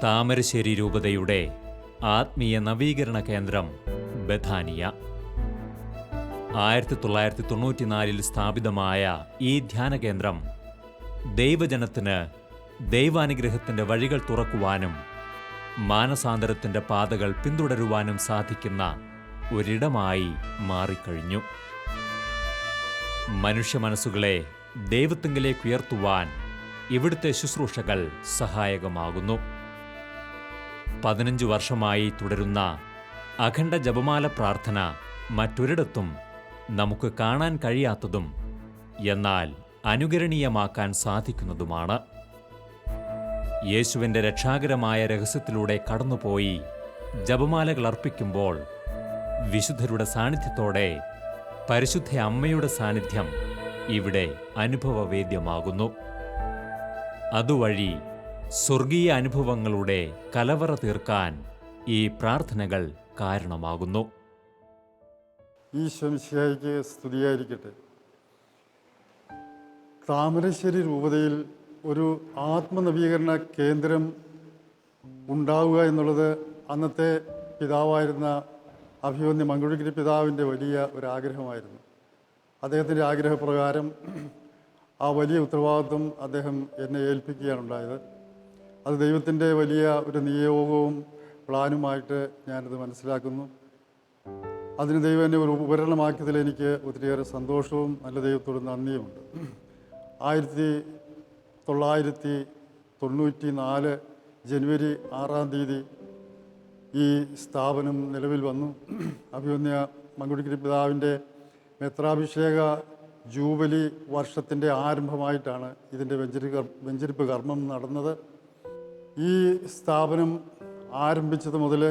താമരശ്ശേരി രൂപതയുടെ ആത്മീയ നവീകരണ കേന്ദ്രം ബഥാനിയ. 1994 സ്ഥാപിതമായ ഈ ധ്യാനകേന്ദ്രം ദൈവജനത്തിന് ദൈവാനുഗ്രഹത്തിൻ്റെ വഴികൾ തുറക്കുവാനും മാനസാന്തരത്തിൻ്റെ പാതകൾ പിന്തുടരുവാനും സാധിക്കുന്ന ഒരിടമായി മാറിക്കഴിഞ്ഞു. മനുഷ്യ മനസ്സുകളെ ദൈവത്തിങ്കിലേക്ക് ഉയർത്തുവാൻ ഇവിടുത്തെ ശുശ്രൂഷകൾ സഹായകമാകുന്നു. 15 വർഷമായി തുടരുന്ന അഖണ്ഡ ജപമാല പ്രാർത്ഥന മറ്റൊരിടത്തും നമുക്ക് കാണാൻ കഴിയാത്തതും എന്നാൽ അനുകരണീയമാക്കാൻ സാധിക്കുന്നതുമാണ്. യേശുവിൻ്റെ രക്ഷാകരമായ രഹസ്യത്തിലൂടെ കടന്നുപോയി ജപമാലകൾ അർപ്പിക്കുമ്പോൾ വിശുദ്ധരുടെ സാന്നിധ്യത്തോടെ പരിശുദ്ധ അമ്മയുടെ സാന്നിധ്യം ഇവിടെ അനുഭവവേദ്യമാകുന്നു. അതുവഴി സ്വർഗീയ അനുഭവങ്ങളുടെ കലവറ തീർക്കാൻ ഈ പ്രാർത്ഥനകൾ കാരണമാകുന്നു. ഈശോ മിശിഹായ്ക്ക് സ്തുതിയായിരിക്കട്ടെ. താമരശ്ശേരി രൂപതയിൽ ഒരു ആത്മനവീകരണ കേന്ദ്രം ഉണ്ടാവുക എന്നുള്ളത് അന്നത്തെ പിതാവായിരുന്ന അഭിമന്യ മങ്കുഴിക്കരി പിതാവിൻ്റെ വലിയ ഒരു ആഗ്രഹമായിരുന്നു. അദ്ദേഹത്തിൻ്റെ ആഗ്രഹപ്രകാരം ആ വലിയ ഉത്തരവാദിത്വം അദ്ദേഹം എന്നെ ഏൽപ്പിക്കുകയാണ് ഉണ്ടായത്. അത് ദൈവത്തിൻ്റെ വലിയ ഒരു നിയോഗവും പ്ലാനുമായിട്ട് ഞാനിത് മനസ്സിലാക്കുന്നു. അതിന് ദൈവം എന്നെ ഒരു ഉപകരണമാക്കിയതിൽ എനിക്ക് ഒത്തിരിയേറെ സന്തോഷവും നല്ല ദൈവത്തോട് നന്ദിയുമുണ്ട്. 1994 ജനുവരി 6-ാം തീയതി ഈ സ്ഥാപനം നിലവിൽ വന്നു. അഭിമന്യ മങ്കുഴിക്കരി പിതാവിൻ്റെ മെത്രാഭിഷേക ജൂബിലി വർഷത്തിൻ്റെ ആരംഭമായിട്ടാണ് ഇതിൻ്റെ വെഞ്ചരിപ്പ് കർമ്മം നടന്നത്. ഈ സ്ഥാപനം ആരംഭിച്ചത് മുതൽ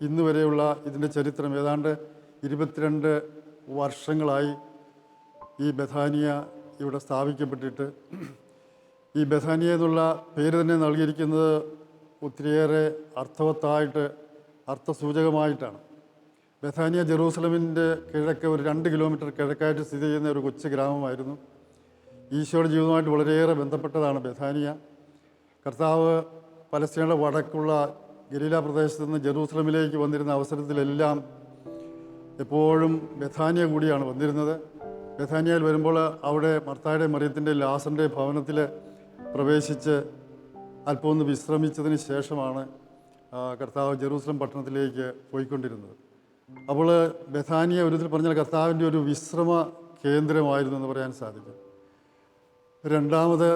ഇന്ന് വരെയുള്ള ഇതിൻ്റെ ചരിത്രം ഏതാണ്ട് 22 വർഷങ്ങളായി ഈ ബഥാനിയ ഇവിടെ സ്ഥാപിക്കപ്പെട്ടിട്ട്. ഈ ബഥാനിയ എന്നുള്ള പേര് തന്നെ നൽകിയിരിക്കുന്നത് ഒത്തിരിയേറെ അർത്ഥവത്തായിട്ട് അർത്ഥസൂചകമായിട്ടാണ്. ബഥാനിയ ജെറൂസലമിൻ്റെ കിഴക്ക് ഒരു 2 കിലോമീറ്റർ കിഴക്കായിട്ട് സ്ഥിതി ചെയ്യുന്ന ഒരു കൊച്ചു ഗ്രാമമായിരുന്നു. ഈശോയുടെ ജീവിതമായിട്ട് വളരെയേറെ ബന്ധപ്പെട്ടതാണ് ബഥാനിയ. കർത്താവ് പലസ്തീനയുടെ വടക്കുള്ള ഗലീല പ്രദേശത്ത് നിന്ന് ജെറൂസലമിലേക്ക് വന്നിരുന്ന അവസരത്തിലെല്ലാം എപ്പോഴും ബഥാനിയ കൂടിയാണ് വന്നിരുന്നത്. ബഥാനിയയിൽ വരുമ്പോൾ അവിടെ മർത്തായുടെ മറിയത്തിൻ്റെ ലാസറിൻ്റെ ഭവനത്തിൽ പ്രവേശിച്ച് അല്പം ഒന്ന് വിശ്രമിച്ചതിന് ശേഷമാണ് കർത്താവ് ജെറൂസലം പട്ടണത്തിലേക്ക് പോയിക്കൊണ്ടിരുന്നത്. അപ്പോൾ ബഥാനിയ ഒരു വിധത്തിൽ പറഞ്ഞാൽ കർത്താവിൻ്റെ ഒരു വിശ്രമ കേന്ദ്രമായിരുന്നു എന്ന് പറയാൻ സാധിക്കും. രണ്ടാമത്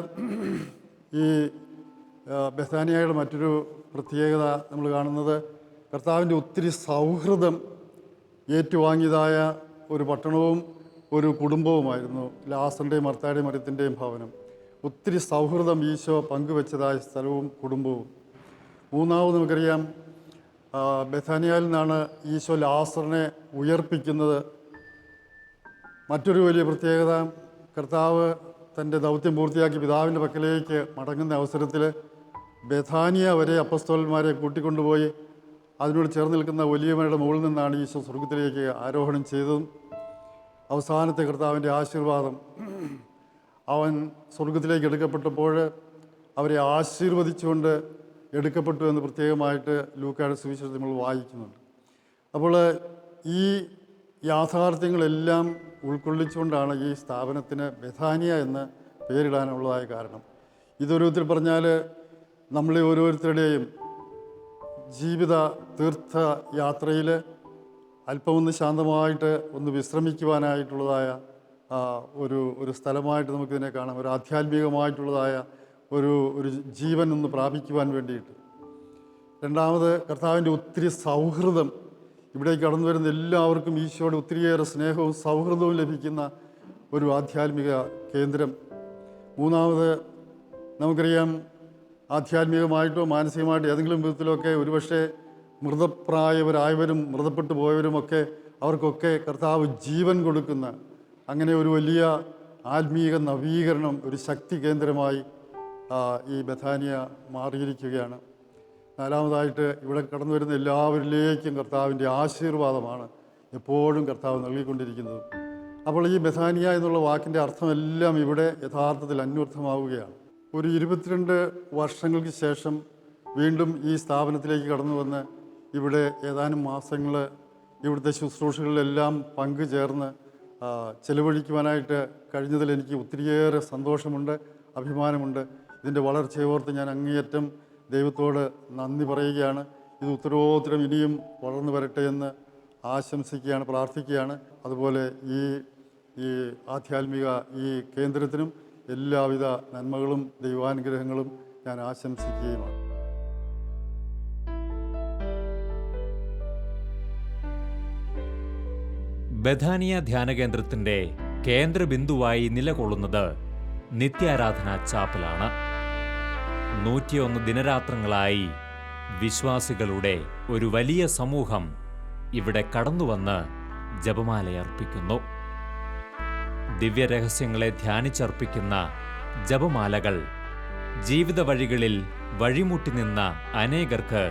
ഈ ബഥാനിയയുടെ മറ്റൊരു പ്രത്യേകത നമ്മൾ കാണുന്നത് കർത്താവിൻ്റെ ഒത്തിരി സൗഹൃദം ഏറ്റുവാങ്ങിയതായ ഒരു പട്ടണവും ഒരു കുടുംബവുമായിരുന്നു ലാസറിൻ്റെയും മർത്തായുടെയും മറിയത്തിൻ്റെയും ഭവനം. ഒത്തിരി സൗഹൃദം ഈശോ പങ്കുവെച്ചതായ സ്ഥലവും കുടുംബവും. മൂന്നാമത് നമുക്കറിയാം ബഥാനിയയിൽ നിന്നാണ് ഈശോ ലാസറിനെ ഉയർപ്പിക്കുന്നത്. മറ്റൊരു വലിയ പ്രത്യേകത കർത്താവ് തൻ്റെ ദൗത്യം പൂർത്തിയാക്കി പിതാവിൻ്റെ പക്കലേക്ക് മടങ്ങുന്ന അവസരത്തിൽ ബഥാനിയ വരെ അപ്പസ്തോലന്മാരെ കൂട്ടിക്കൊണ്ടുപോയി അതിനോട് ചേർന്ന് നിൽക്കുന്ന വലിയമലയുടെ മുകളിൽ നിന്നാണ് ഈശോ സ്വർഗത്തിലേക്ക് ആരോഹണം ചെയ്തതും. അവസാനത്തെ കർത്താവിൻ്റെ ആശീർവാദം അവൻ സ്വർഗത്തിലേക്ക് എടുക്കപ്പെട്ടപ്പോൾ അവരെ ആശീർവദിച്ചുകൊണ്ട് എടുക്കപ്പെട്ടു എന്ന് പ്രത്യേകമായിട്ട് ലൂക്കായുടെ സുവിശേഷത്തിൽ നമ്മൾ വായിക്കുന്നുണ്ട്. അപ്പോൾ ഈ യാഥാർത്ഥ്യങ്ങളെല്ലാം ഉൾക്കൊള്ളിച്ചുകൊണ്ടാണ് ഈ സ്ഥാപനത്തിന് ബഥാനിയ എന്ന് പേരിടാനുള്ളതായ കാരണം. ഇതൊരു വിധത്തിൽ പറഞ്ഞാൽ നമ്മളെ ഓരോരുത്തരുടെയും ജീവിത തീർത്ഥ യാത്രയിൽ അല്പമൊന്ന് ശാന്തമായിട്ട് ഒന്ന് വിശ്രമിക്കുവാനായിട്ടുള്ളതായ ഒരു സ്ഥലമായിട്ട് നമുക്കിതിനെ കാണാം. ഒരു ആധ്യാത്മികമായിട്ടുള്ളതായ ഒരു ജീവൻ ഒന്ന് പ്രാപിക്കുവാൻ വേണ്ടിയിട്ട്. രണ്ടാമത് കർത്താവിൻ്റെ ഒത്തിരി സൗഹൃദം ഇവിടേക്ക് കടന്നു വരുന്ന എല്ലാവർക്കും ഈശോയുടെ ഒത്തിരിയേറെ സ്നേഹവും സൗഹൃദവും ലഭിക്കുന്ന ഒരു ആധ്യാത്മിക കേന്ദ്രം. മൂന്നാമത് നമുക്കറിയാം ആധ്യാത്മികമായിട്ടോ മാനസികമായിട്ടോ ഏതെങ്കിലും വിധത്തിലൊക്കെ ഒരുപക്ഷെ മൃതപ്രായവരായവരും മൃതപ്പെട്ടു പോയവരുമൊക്കെ അവർക്കൊക്കെ കർത്താവ് ജീവൻ കൊടുക്കുന്ന അങ്ങനെ ഒരു വലിയ ആത്മീക നവീകരണം ഒരു ശക്തി കേന്ദ്രമായി ഈ ബഥാനിയ മാറിയിരിക്കുകയാണ്. നാലാമതായിട്ട് ഇവിടെ കടന്നു വരുന്ന എല്ലാവരിലേക്കും കർത്താവിൻ്റെ ആശീർവാദമാണ് എപ്പോഴും കർത്താവ് നൽകിക്കൊണ്ടിരിക്കുന്നത്. അപ്പോൾ ഈ ബഥാനിയ എന്നുള്ള വാക്കിൻ്റെ അർത്ഥമെല്ലാം ഇവിടെ യഥാർത്ഥത്തിൽ അന്വർത്ഥമാവുകയാണ്. ഒരു 22 വർഷങ്ങൾക്ക് ശേഷം വീണ്ടും ഈ സ്ഥാപനത്തിലേക്ക് കടന്നു വന്ന് ഇവിടെ ഏതാനും മാസങ്ങൾ ഇവിടുത്തെ ശുശ്രൂഷകളിലെല്ലാം പങ്കുചേർന്ന് ചെലവഴിക്കുവാനായിട്ട് കഴിഞ്ഞതിൽ എനിക്ക് ഒത്തിരിയേറെ സന്തോഷമുണ്ട്, അഭിമാനമുണ്ട്. ഇതിൻ്റെ വളർച്ചയോർത്ത് ഞാൻ അങ്ങേയറ്റം ദൈവത്തോട് നന്ദി പറയുകയാണ്. ഇത് ഉത്തരോത്തരം ഇനിയും വളർന്നു വരട്ടെ എന്ന് ആശംസിക്കുകയാണ്, പ്രാർത്ഥിക്കുകയാണ്. അതുപോലെ ഈ ആധ്യാത്മിക ഈ കേന്ദ്രത്തിനും എല്ലാവിധ നന്മകളും ദൈവാനുഗ്രഹങ്ങളും ഞാൻ ആശംസിക്കുകയുമാണ്. ബഥാനിയ ധ്യാനകേന്ദ്രത്തിൻ്റെ കേന്ദ്രബിന്ദുവായി നിലകൊള്ളുന്നത് നിത്യാരാധനാ ചാപ്പലാണ്. 101 ദിനരാത്രങ്ങളായി വിശ്വാസികളുടെ ഒരു വലിയ സമൂഹം ഇവിടെ കടന്നുവന്ന് ജപമാലയർപ്പിക്കുന്നു. ദിവ്യരഹസ്യങ്ങളെ ധ്യാനിച്ചർപ്പിക്കുന്ന ജപമാലകൾ ജീവിത വഴികളിൽ വഴിമുട്ടി നിന്ന അനേകർക്ക്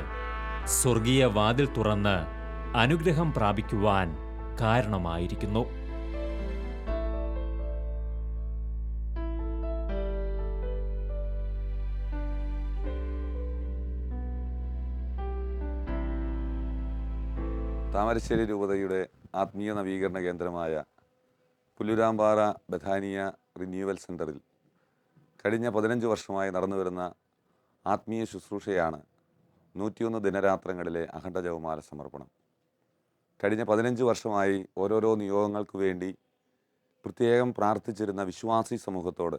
സ്വർഗീയ വാതിൽ തുറന്ന് അനുഗ്രഹം പ്രാപിക്കുവാൻ കാരണമായിരിക്കുന്നു. താമരശ്ശേരി രൂപതയുടെ ആത്മീയ നവീകരണ കേന്ദ്രമായ പുല്ലൂരാമ്പാറ ബഥാനിയ റിന്യൂവൽ സെൻ്ററിൽ കഴിഞ്ഞ 15 വർഷമായി നടന്നുവരുന്ന ആത്മീയ ശുശ്രൂഷയാണ് 101 ദിനരാത്രങ്ങളിലെ അഖണ്ഡ ജപമാല സമർപ്പണം. കഴിഞ്ഞ 15 വർഷമായി ഓരോരോ നിയോഗങ്ങൾക്ക് വേണ്ടി പ്രത്യേകം പ്രാർത്ഥിച്ചിരുന്ന വിശ്വാസി സമൂഹത്തോട്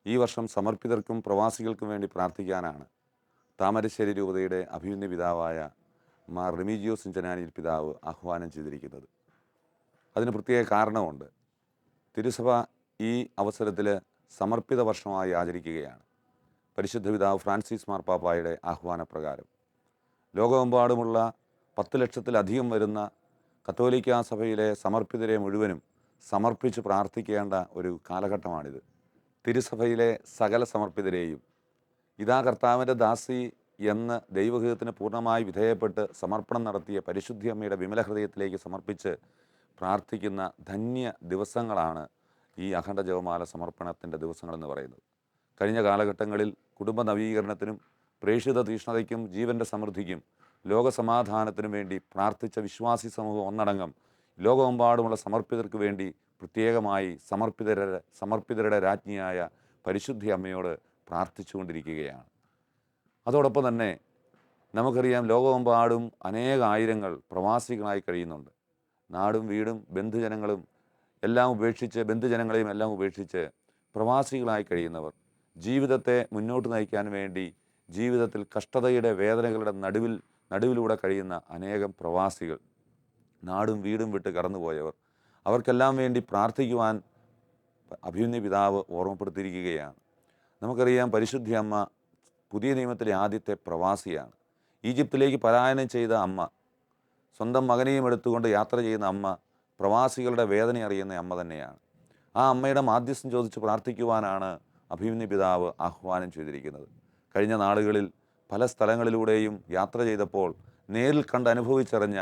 ഈ വർഷം സമർപ്പിതർക്കും പ്രവാസികൾക്കും വേണ്ടി പ്രാർത്ഥിക്കാനാണ് താമരശ്ശേരി രൂപതയുടെ അഭിമന്യ പിതാവായ മാർ റെമീജിയോസ് ഇഞ്ചനാനിയിൽ പിതാവ് ആഹ്വാനം ചെയ്തിരിക്കുന്നത്. അതിന് പ്രത്യേക കാരണമുണ്ട്. തിരുസഭ ഈ അവസരത്തിൽ സമർപ്പിത വർഷമായി ആചരിക്കുകയാണ്. പരിശുദ്ധ പിതാവ് ഫ്രാൻസിസ് മാർപ്പാപ്പായുടെ ആഹ്വാനപ്രകാരം ലോകമെമ്പാടുമുള്ള 10 ലക്ഷത്തിലധികം വരുന്ന കത്തോലിക്കാ സഭയിലെ സമർപ്പിതരെ മുഴുവനും സമർപ്പിച്ച് പ്രാർത്ഥിക്കേണ്ട ഒരു കാലഘട്ടമാണിത്. തിരുസഭയിലെ സകല സമർപ്പിതരെയും ഇതാ കർത്താവിൻ്റെ ദാസി എന്ന് ദൈവഹിതത്തിന് പൂർണ്ണമായി വിധേയപ്പെട്ട് സമർപ്പണം നടത്തിയ പരിശുദ്ധി അമ്മയുടെ വിമല ഹൃദയത്തിലേക്ക് സമർപ്പിച്ച് പ്രാർത്ഥിക്കുന്ന ധന്യ ദിവസങ്ങളാണ് ഈ അഖണ്ഡ ജപമാല സമർപ്പണത്തിൻ്റെ ദിവസങ്ങളെന്ന് പറയുന്നത്. കഴിഞ്ഞ കാലഘട്ടങ്ങളിൽ കുടുംബ നവീകരണത്തിനും പ്രേക്ഷിത തീഷ്ണതയ്ക്കും ജീവൻ്റെ സമൃദ്ധിക്കും ലോകസമാധാനത്തിനും വേണ്ടി പ്രാർത്ഥിച്ച വിശ്വാസി സമൂഹം ഒന്നടങ്കം ലോകമെമ്പാടുമുള്ള സമർപ്പിതർക്ക് വേണ്ടി പ്രത്യേകമായി സമർപ്പിതരുടെ രാജ്ഞിയായ പരിശുദ്ധി അമ്മയോട് പ്രാർത്ഥിച്ചുകൊണ്ടിരിക്കുകയാണ്. അതോടൊപ്പം തന്നെ നമുക്കറിയാം, ലോകമെമ്പാടും അനേകായിരങ്ങൾ പ്രവാസികളായി കഴിയുന്നുണ്ട്. നാടും വീടും ബന്ധുജനങ്ങളും എല്ലാം ഉപേക്ഷിച്ച് ബന്ധുജനങ്ങളെയും എല്ലാം ഉപേക്ഷിച്ച് പ്രവാസികളായി കഴിയുന്നവർ, ജീവിതത്തെ മുന്നോട്ട് നയിക്കാൻ വേണ്ടി ജീവിതത്തിൽ കഷ്ടതയുടെ വേദനകളുടെ നടുവിലൂടെ കഴിയുന്ന അനേകം പ്രവാസികൾ, നാടും വീടും വിട്ട് കടന്നുപോയവർ, അവർക്കെല്ലാം വേണ്ടി പ്രാർത്ഥിക്കുവാൻ അഭിമന്യ പിതാവ് ഓർമ്മപ്പെടുത്തിയിരിക്കുകയാണ്. നമുക്കറിയാം, പരിശുദ്ധി അമ്മ പുതിയ നിയമത്തിലെ ആദ്യത്തെ പ്രവാസിയാണ്. ഈജിപ്തിലേക്ക് പലായനം ചെയ്ത അമ്മ, സ്വന്തം മകനെയും എടുത്തുകൊണ്ട് യാത്ര ചെയ്യുന്ന അമ്മ, പ്രവാസികളുടെ വേദന അറിയുന്ന അമ്മ തന്നെയാണ്. ആ അമ്മയുടെ മാധ്യസ്ഥം ചോദിച്ച് പ്രാർത്ഥിക്കുവാനാണ് അഭിമന്യ പിതാവ് ആഹ്വാനം ചെയ്തിരിക്കുന്നത്. കഴിഞ്ഞ നാളുകളിൽ പല സ്ഥലങ്ങളിലൂടെയും യാത്ര ചെയ്തപ്പോൾ നേരിൽ കണ്ട് അനുഭവിച്ചറിഞ്ഞ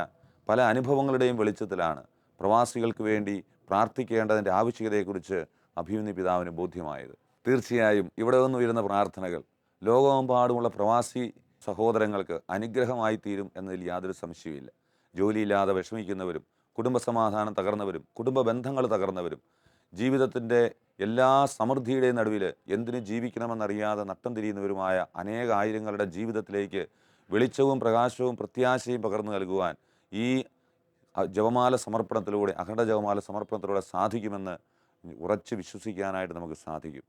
പല അനുഭവങ്ങളുടെയും വെളിച്ചത്തിലാണ് പ്രവാസികൾക്ക് വേണ്ടി പ്രാർത്ഥിക്കേണ്ടതിൻ്റെ ആവശ്യകതയെക്കുറിച്ച് അഭിമന്യ പിതാവിന് ബോധ്യമായത്. തീർച്ചയായും ഇവിടെ നിന്ന് ഉയരുന്ന പ്രാർത്ഥനകൾ ലോകമെമ്പാടുമുള്ള പ്രവാസി സഹോദരങ്ങൾക്ക് അനുഗ്രഹമായി തീരും എന്നതിൽ യാതൊരു സംശയവുമില്ല. ജോലിയില്ലാതെ വിഷമിക്കുന്നവരും, കുടുംബസമാധാനം തകർന്നവരും, കുടുംബ ബന്ധങ്ങൾ തകർന്നവരും, ജീവിതത്തിൻ്റെ എല്ലാ സമൃദ്ധിയുടെയും നടുവിൽ എന്തിനു ജീവിക്കണമെന്നറിയാതെ നട്ടം തിരിയുന്നവരുമായ അനേകായിരങ്ങളുടെ ജീവിതത്തിലേക്ക് വെളിച്ചവും പ്രകാശവും പ്രത്യാശയും പകർന്നു നൽകുവാൻ ഈ ജപമാല സമർപ്പണത്തിലൂടെ, അഖണ്ഡ ജപമാല സമർപ്പണത്തിലൂടെ സാധിക്കുമെന്ന് ഉറച്ച് വിശ്വസിക്കാനായിട്ട് നമുക്ക് സാധിക്കും.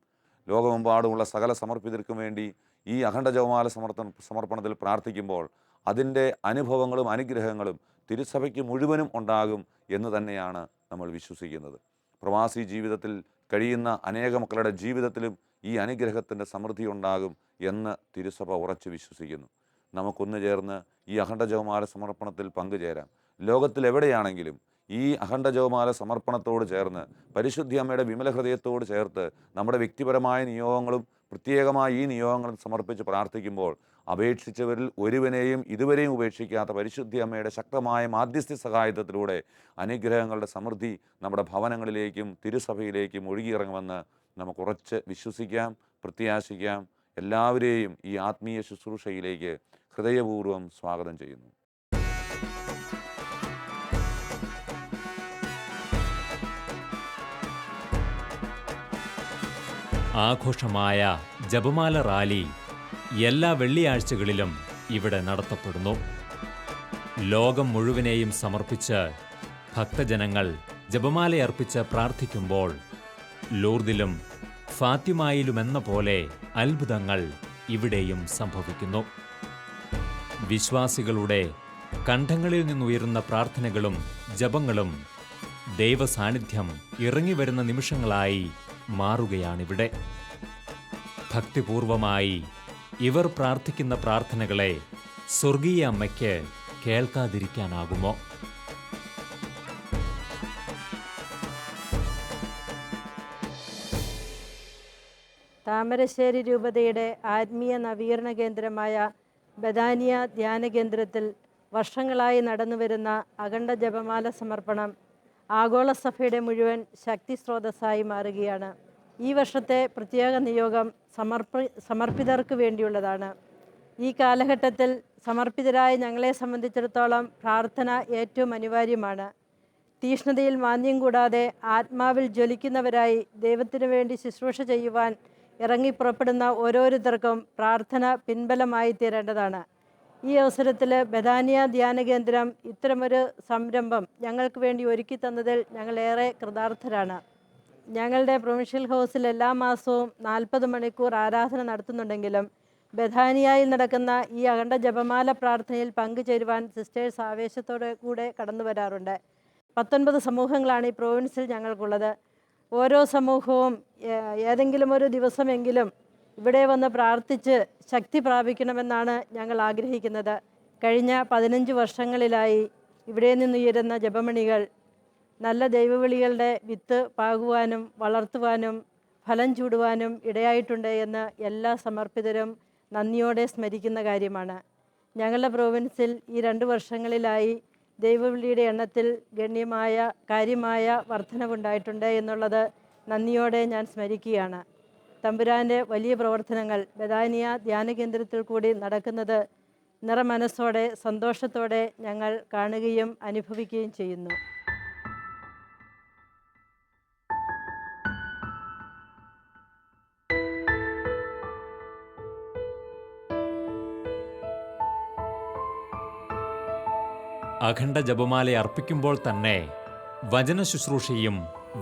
ലോകമെമ്പാടുമുള്ള സകല സമർപ്പിതർക്കും വേണ്ടി ഈ അഖണ്ഡ ജപമാല സമർപ്പണത്തിൽ പ്രാർത്ഥിക്കുമ്പോൾ അതിൻ്റെ അനുഭവങ്ങളും അനുഗ്രഹങ്ങളും തിരുസഭയ്ക്ക് മുഴുവനും ഉണ്ടാകും എന്ന് തന്നെയാണ് നമ്മൾ വിശ്വസിക്കുന്നത്. പ്രവാസി ജീവിതത്തിൽ കഴിയുന്ന അനേക മക്കളുടെ ജീവിതത്തിലും ഈ അനുഗ്രഹത്തിൻ്റെ സമൃദ്ധി ഉണ്ടാകും എന്ന് തിരുസഭ ഉറച്ചു വിശ്വസിക്കുന്നു. നമുക്കൊന്നു ചേർന്ന് ഈ അഖണ്ഡ ജപമാല സമർപ്പണത്തിൽ പങ്കുചേരാം. ലോകത്തിലെവിടെയാണെങ്കിലും ഈ അഖണ്ഡ ജപമാല സമർപ്പണത്തോട് ചേർന്ന് പരിശുദ്ധി അമ്മയുടെ വിമല ഹൃദയത്തോട് ചേർത്ത് നമ്മുടെ വ്യക്തിപരമായ നിയോഗങ്ങളും പ്രത്യേകമായി ഈ നിയോഗങ്ങളും സമർപ്പിച്ച് പ്രാർത്ഥിക്കുമ്പോൾ അപേക്ഷിച്ചവരിൽ ഒരുവനെയും ഇതുവരെയും ഉപേക്ഷിക്കാത്ത പരിശുദ്ധി അമ്മയുടെ ശക്തമായ മാധ്യസ്ഥ സഹായത്തിലൂടെ അനുഗ്രഹങ്ങളുടെ സമൃദ്ധി നമ്മുടെ ഭവനങ്ങളിലേക്കും തിരുസഭയിലേക്കും ഒഴുകിയിറങ്ങുമെന്ന് നമുക്ക് ഉറച്ച് വിശ്വസിക്കാം, പ്രത്യാശിക്കാം. എല്ലാവരെയും ഈ ആത്മീയ ശുശ്രൂഷയിലേക്ക് ഹൃദയപൂർവ്വം സ്വാഗതം ചെയ്യുന്നു. ആഘോഷമായ ജപമാല റാലി എല്ലാ വെള്ളിയാഴ്ചകളിലും ഇവിടെ നടത്തപ്പെടുന്നു. ലോകം മുഴുവനെയും സമർപ്പിച്ച് ഭക്തജനങ്ങൾ ജപമാലയർപ്പിച്ച് പ്രാർത്ഥിക്കുമ്പോൾ ലൂർദിലും ഫാത്തിമായിലുമെന്ന പോലെ അത്ഭുതങ്ങൾ ഇവിടെയും സംഭവിക്കുന്നു. വിശ്വാസികളുടെ കണ്ഠങ്ങളിൽ നിന്നുയരുന്ന പ്രാർത്ഥനകളും ജപങ്ങളും ദൈവസാന്നിധ്യം ഇറങ്ങിവരുന്ന നിമിഷങ്ങളായി മാറുകയാണിവിടെ. ഭക്തിപൂർവമായി ഇവർ പ്രാർത്ഥിക്കുന്ന പ്രാർത്ഥനകളെ സ്വർഗീയ അമ്മയ്ക്ക് കേൾക്കാതിരിക്കാനാകുമോ? താമരശ്ശേരി രൂപതയുടെ ആത്മീയ നവീകരണ കേന്ദ്രമായ ബഥാനിയ ധ്യാന കേന്ദ്രത്തിൽ വർഷങ്ങളായി നടന്നുവരുന്ന അഖണ്ഡ ജപമാല സമർപ്പണം ആഗോള സഭയുടെ മുഴുവൻ ശക്തി സ്രോതസ്സായി മാറുകയാണ്. ഈ വർഷത്തെ പ്രത്യേക നിയോഗം സമർപ്പിതർക്ക് വേണ്ടിയുള്ളതാണ്. ഈ കാലഘട്ടത്തിൽ സമർപ്പിതരായ ഞങ്ങളെ സംബന്ധിച്ചിടത്തോളം പ്രാർത്ഥന ഏറ്റവും അനിവാര്യമാണ്. തീഷ്ണതയിൽ മാന്ദ്യം കൂടാതെ ആത്മാവിൽ ജ്വലിക്കുന്നവരായി ദൈവത്തിനു വേണ്ടി ശുശ്രൂഷ ചെയ്യുവാൻ ഇറങ്ങിപ്പുറപ്പെടുന്ന ഓരോരുത്തർക്കും പ്രാർത്ഥന പിൻബലമായി തീരേണ്ടതാണ്. ഈ അവസരത്തിൽ ബഥാനിയ ധ്യാന കേന്ദ്രം ഇത്തരമൊരു സംരംഭം ഞങ്ങൾക്ക് വേണ്ടി ഒരുക്കി തന്നതിൽ ഞങ്ങളേറെ കൃതാർത്ഥരാണ്. ഞങ്ങളുടെ പ്രൊവിൻഷ്യൽ ഹൗസിൽ എല്ലാ മാസവും 40 മണിക്കൂർ ആരാധന നടത്തുന്നുണ്ടെങ്കിലും ബഥാനിയയിൽ നടക്കുന്ന ഈ അഖണ്ഡ ജപമാല പ്രാർത്ഥനയിൽ പങ്കുചേരുവാൻ സിസ്റ്റേഴ്സ് ആവേശത്തോടെ കൂടെ കടന്നു വരാറുണ്ട്. 19 സമൂഹങ്ങളാണ് ഈ പ്രൊവിൻസിൽ ഞങ്ങൾക്കുള്ളത്. ഓരോ സമൂഹവും ഏതെങ്കിലും ഒരു ദിവസമെങ്കിലും ഇവിടെ വന്ന് പ്രാർത്ഥിച്ച് ശക്തി പ്രാപിക്കണമെന്നാണ് ഞങ്ങൾ ആഗ്രഹിക്കുന്നത്. കഴിഞ്ഞ 15 വർഷങ്ങളിലായി ഇവിടെ നിന്നുയരുന്ന ജപമണികൾ നല്ല ദൈവവിളികളുടെ വിത്ത് പാകുവാനും വളർത്തുവാനും ഫലം ചൂടുവാനും ഇടയായിട്ടുണ്ട് എന്ന് എല്ലാ സമർപ്പിതരും നന്ദിയോടെ സ്മരിക്കുന്ന കാര്യമാണ്. ഞങ്ങളുടെ പ്രൊവിൻസിൽ ഈ 2 വർഷങ്ങളിലായി ദൈവവിളിയുടെ എണ്ണത്തിൽ ഗണ്യമായ കാര്യമായ വർധനവുണ്ടായിട്ടുണ്ട് എന്നുള്ളത് നന്ദിയോടെ ഞാൻ സ്മരിക്കുകയാണ്. തമ്പുരാൻ്റെ വലിയ പ്രവർത്തനങ്ങൾ ബഥാനിയ ധ്യാന കേന്ദ്രത്തിൽ കൂടി നടക്കുന്നത് നിറമനസ്സോടെ സന്തോഷത്തോടെ ഞങ്ങൾ കാണുകയും അനുഭവിക്കുകയും ചെയ്യുന്നു. അഖണ്ഡ ജപമാല അർപ്പിക്കുമ്പോൾ തന്നെ വചന ശുശ്രൂഷയും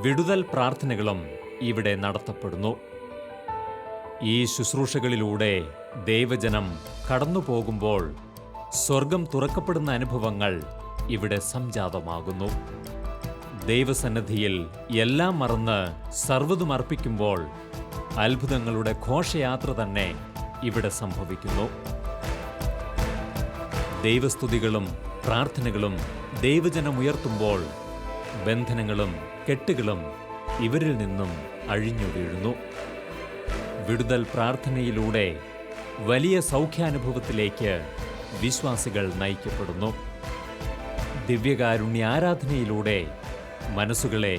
വിടുതൽ പ്രാർത്ഥനകളും ഇവിടെ നടത്തപ്പെടുന്നു. ഈ ശുശ്രൂഷകളിലൂടെ ദൈവജനം കടന്നു പോകുമ്പോൾ സ്വർഗം തുറക്കപ്പെടുന്ന അനുഭവങ്ങൾ ഇവിടെ സംജാതമാകുന്നു. ദൈവസന്നിധിയിൽ എല്ലാം മറന്ന് സർവ്വതും അർപ്പിക്കുമ്പോൾ അത്ഭുതങ്ങളുടെ ഘോഷയാത്ര തന്നെ ഇവിടെ സംഭവിക്കുന്നു. ദൈവസ്തുതികളും പ്രാർത്ഥനകളും ദൈവജനം ഉയർത്തുമ്പോൾ ബന്ധനങ്ങളും കെട്ടുകളും ഇവരിൽ നിന്നും അഴിഞ്ഞു വീഴുന്നു. വിടുതൽ പ്രാർത്ഥനയിലൂടെ വലിയ സൗഖ്യാനുഭവത്തിലേക്ക് വിശ്വാസികൾ നയിക്കപ്പെടുന്നു. ദിവ്യകാരുണ്യ ആരാധനയിലൂടെ മനസ്സുകളെ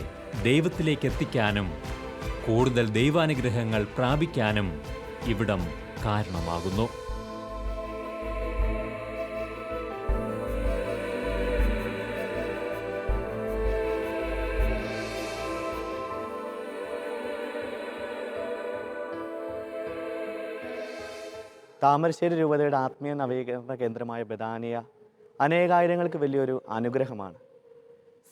ദൈവത്തിലേക്ക് എത്തിക്കാനും കൂടുതൽ ദൈവാനുഗ്രഹങ്ങൾ പ്രാപിക്കാനും ഇവിടം കാരണമാകുന്നു. താമരശ്ശേരി രൂപതയുടെ ആത്മീയ നവീകരണ കേന്ദ്രമായ ബഥാനിയ അനേകായിരങ്ങൾക്ക് വലിയൊരു അനുഗ്രഹമാണ്.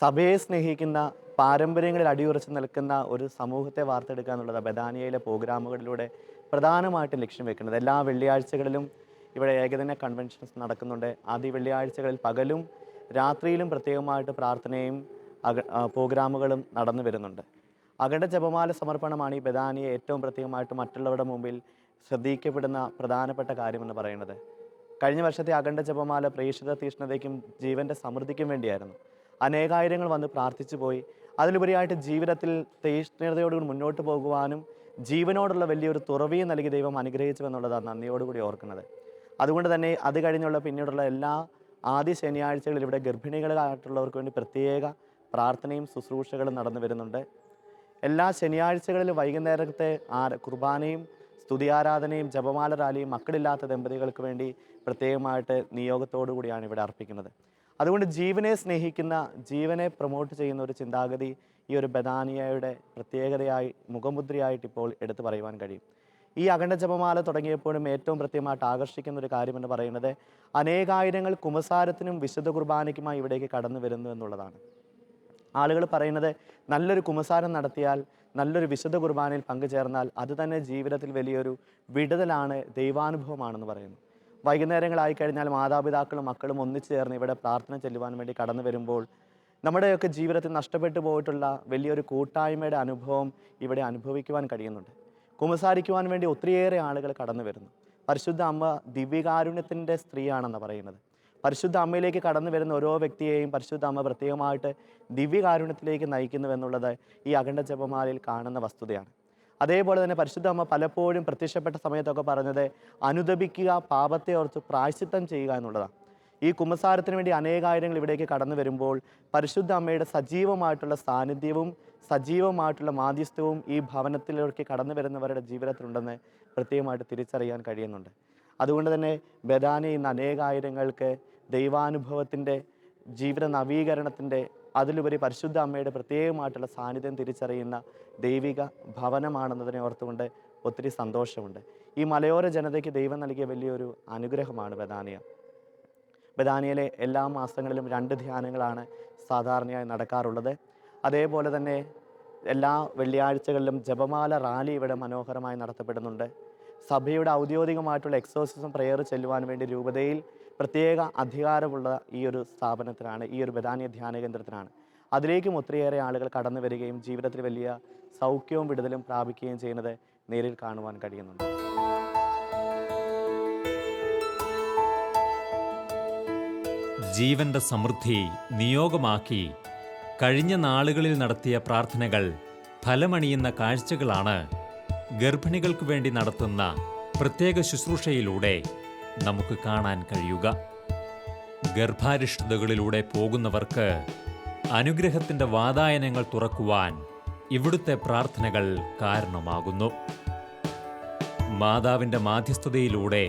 സഭയെ സ്നേഹിക്കുന്ന പാരമ്പര്യങ്ങളിൽ അടിയുറച്ച് നിൽക്കുന്ന ഒരു സമൂഹത്തെ വാർത്തെടുക്കുക എന്നുള്ളത് ബഥാനിയയിലെ പ്രോഗ്രാമുകളിലൂടെ പ്രധാനമായിട്ടും ലക്ഷ്യം വെക്കുന്നത്. എല്ലാ വെള്ളിയാഴ്ചകളിലും ഇവിടെ ഏകദിന കൺവെൻഷൻസ് നടക്കുന്നുണ്ട്. ആദ്യ വെള്ളിയാഴ്ചകളിൽ പകലും രാത്രിയിലും പ്രത്യേകമായിട്ട് പ്രാർത്ഥനയും പ്രോഗ്രാമുകളും നടന്നു വരുന്നുണ്ട്. അഖണ്ഡ ജപമാല സമർപ്പണമാണ് ഈ ബഥാനിയെ ഏറ്റവും പ്രത്യേകമായിട്ട് മറ്റുള്ളവരുടെ മുമ്പിൽ ശ്രദ്ധിക്കപ്പെടുന്ന പ്രധാനപ്പെട്ട കാര്യമെന്ന് പറയുന്നത്. കഴിഞ്ഞ വർഷത്തെ അഖണ്ഡ ജപമാല പ്രേക്ഷിത തീഷ്ണതയ്ക്കും ജീവൻ്റെ സമൃദ്ധിക്കും വേണ്ടിയായിരുന്നു. അനേകായിരങ്ങൾ വന്ന് പ്രാർത്ഥിച്ചു പോയി. അതിലുപരിയായിട്ട് ജീവിതത്തിൽ തീഷ്ണതയോടുകൂടി മുന്നോട്ട് പോകുവാനും ജീവനോടുള്ള വലിയൊരു തുറവിയും നൽകി ദൈവം അനുഗ്രഹിച്ചു എന്നുള്ളതാണ് നന്ദിയോടുകൂടി ഓർക്കുന്നത്. അതുകൊണ്ട് തന്നെ അത് കഴിഞ്ഞുള്ള പിന്നീടുള്ള എല്ലാ ആദ്യ ശനിയാഴ്ചകളിൽ ഇവിടെ ഗർഭിണികളായിട്ടുള്ളവർക്ക് വേണ്ടി പ്രത്യേക പ്രാർത്ഥനയും ശുശ്രൂഷകളും നടന്നു വരുന്നുണ്ട്. എല്ലാ ശനിയാഴ്ചകളിലും വൈകുന്നേരത്തെ കുർബാനയും സ്തുതിയാരാധനയും ജപമാല റാലിയും മക്കളില്ലാത്ത ദമ്പതികൾക്ക് വേണ്ടി പ്രത്യേകമായിട്ട് നിയോഗത്തോടു കൂടിയാണ് ഇവിടെ അർപ്പിക്കുന്നത്. അതുകൊണ്ട് ജീവനെ സ്നേഹിക്കുന്ന, ജീവനെ പ്രൊമോട്ട് ചെയ്യുന്ന ഒരു ചിന്താഗതി ഈ ഒരു ബഥാനിയയുടെ പ്രത്യേകതയായി, മുഖമുദ്രയായിട്ട് ഇപ്പോൾ എടുത്തു പറയുവാൻ കഴിയും. ഈ അഖണ്ഡ ജപമാല തുടങ്ങിയപ്പോഴും ഏറ്റവും കൃത്യമായിട്ട് ആകർഷിക്കുന്ന ഒരു കാര്യമെന്ന് പറയുന്നത് അനേകായിരങ്ങൾ കുമ്പസാരത്തിനും വിശുദ്ധ കുർബാനയ്ക്കുമായി ഇവിടേക്ക് കടന്നു വരുന്നു എന്നുള്ളതാണ്. ആളുകൾ പറയുന്നത് നല്ലൊരു കുമ്പസാരം നടത്തിയാൽ, നല്ലൊരു വിശുദ്ധ കുർബാനയിൽ പങ്കുചേർന്നാൽ അത് തന്നെ ജീവിതത്തിൽ വലിയൊരു വിടുതലാണ്, ദൈവാനുഭവമാണെന്ന് പറയുന്നു. വൈകുന്നേരങ്ങളായി കഴിഞ്ഞാൽ മാതാപിതാക്കളും മക്കളും ഒന്നിച്ചു ചേർന്ന് ഇവിടെ പ്രാർത്ഥന ചെല്ലുവാൻ വേണ്ടി കടന്നു വരുമ്പോൾ നമ്മുടെയൊക്കെ ജീവിതത്തിൽ നഷ്ടപ്പെട്ടു പോയിട്ടുള്ള വലിയൊരു കൂട്ടായ്മയുടെ അനുഭവം ഇവിടെ അനുഭവിക്കുവാൻ കഴിയുന്നുണ്ട്. കുമ്പസാരിക്കുവാൻ വേണ്ടി ഒത്തിരിയേറെ ആളുകൾ കടന്നു വരുന്നു. പരിശുദ്ധ അമ്മ ദിവ്യകാരുണ്യത്തിൻ്റെ സ്ത്രീയാണെന്ന് പറയുന്നത്. പരിശുദ്ധ അമ്മയിലേക്ക് കടന്നു വരുന്ന ഓരോ വ്യക്തിയെയും പരിശുദ്ധ അമ്മ പ്രത്യേകമായിട്ട് ദിവ്യകാരുണ്യത്തിലേക്ക് നയിക്കുന്നുവെന്നുള്ളത് ഈ അഖണ്ഡ ജപമാലയിൽ കാണുന്ന വസ്തുതയാണ്. അതേപോലെ തന്നെ പരിശുദ്ധ അമ്മ പലപ്പോഴും പ്രത്യക്ഷപ്പെട്ട സമയത്തൊക്കെ പറഞ്ഞത് അനുദപിക്കുക, പാപത്തെ ഓർത്ത് പ്രായശ്ചിത്തം ചെയ്യുക എന്നുള്ളതാണ്. ഈ കുമ്പസാരത്തിന് വേണ്ടി അനേകായിരങ്ങൾ ഇവിടേക്ക് കടന്നു വരുമ്പോൾ പരിശുദ്ധ അമ്മയുടെ സജീവമായിട്ടുള്ള സാന്നിധ്യവും സജീവമായിട്ടുള്ള മാധ്യസ്ഥവും ഈ ഭവനത്തിലേക്ക് കടന്നു വരുന്നവരുടെ ജീവിതത്തിലുണ്ടെന്ന് പ്രത്യേകമായിട്ട് തിരിച്ചറിയാൻ കഴിയുന്നുണ്ട്. അതുകൊണ്ട് തന്നെ ബഥാനിയ ഇന്ന് അനേകായിരങ്ങൾക്ക് ദൈവാനുഭവത്തിൻ്റെ, ജീവിത നവീകരണത്തിൻ്റെ, അതിലുപരി പരിശുദ്ധ അമ്മയുടെ പ്രത്യേകമായിട്ടുള്ള സാന്നിധ്യം തിരിച്ചറിയുന്ന ദൈവിക ഭവനമാണെന്നതിനെ ഓർത്തുകൊണ്ട് ഒത്തിരി സന്തോഷമുണ്ട്. ഈ മലയോര ജനതയ്ക്ക് ദൈവം നൽകിയ വലിയൊരു അനുഗ്രഹമാണ് ബഥാനിയ. ബഥാനിയയിലെ എല്ലാ മാസങ്ങളിലും 2 ധ്യാനങ്ങളാണ് സാധാരണയായി നടക്കാറുള്ളത്. അതേപോലെ തന്നെ എല്ലാ വെള്ളിയാഴ്ചകളിലും ജപമാല റാലി ഇവിടെ മനോഹരമായി നടത്തപ്പെടുന്നുണ്ട്. സഭയുടെ ഔദ്യോഗികമായിട്ടുള്ള എക്സോസിസം പ്രെയർ ചെല്ലുവാൻ വേണ്ടി രൂപതയിൽ പ്രത്യേക അധികാരമുള്ള ഈ ഒരു സ്ഥാപനത്തിനാണ്, ഈ ഒരു ബഥാനിയ ധ്യാന കേന്ദ്രത്തിനാണ്. അതിലേക്കും ഒത്തിരിയേറെ ആളുകൾ കടന്നു വരികയും ജീവിതത്തിൽ വലിയ സൗഖ്യവും വിടുതലും പ്രാപിക്കുകയും ചെയ്യുന്നത് നേരിൽ കാണുവാൻ കഴിയുന്നുണ്ട്. ജീവന്റെ സമൃദ്ധി നിയോഗമാക്കി കഴിഞ്ഞ നാളുകളിൽ നടത്തിയ പ്രാർത്ഥനകൾ ഫലമണിയുന്ന കാഴ്ചകളാണ് ഗർഭിണികൾക്ക് വേണ്ടി നടത്തുന്ന പ്രത്യേക ശുശ്രൂഷയിലൂടെ നമുക്ക് കാണാൻ കഴിയുക. ഗർഭാരിഷ്ഠതകളിലൂടെ പോകുന്നവർക്ക് അനുഗ്രഹത്തിൻ്റെ വാതായനങ്ങൾ തുറക്കുവാൻ ഇവിടുത്തെ പ്രാർത്ഥനകൾ കാരണമാകുന്നു. മാതാവിൻ്റെ മാധ്യസ്ഥതയിലൂടെ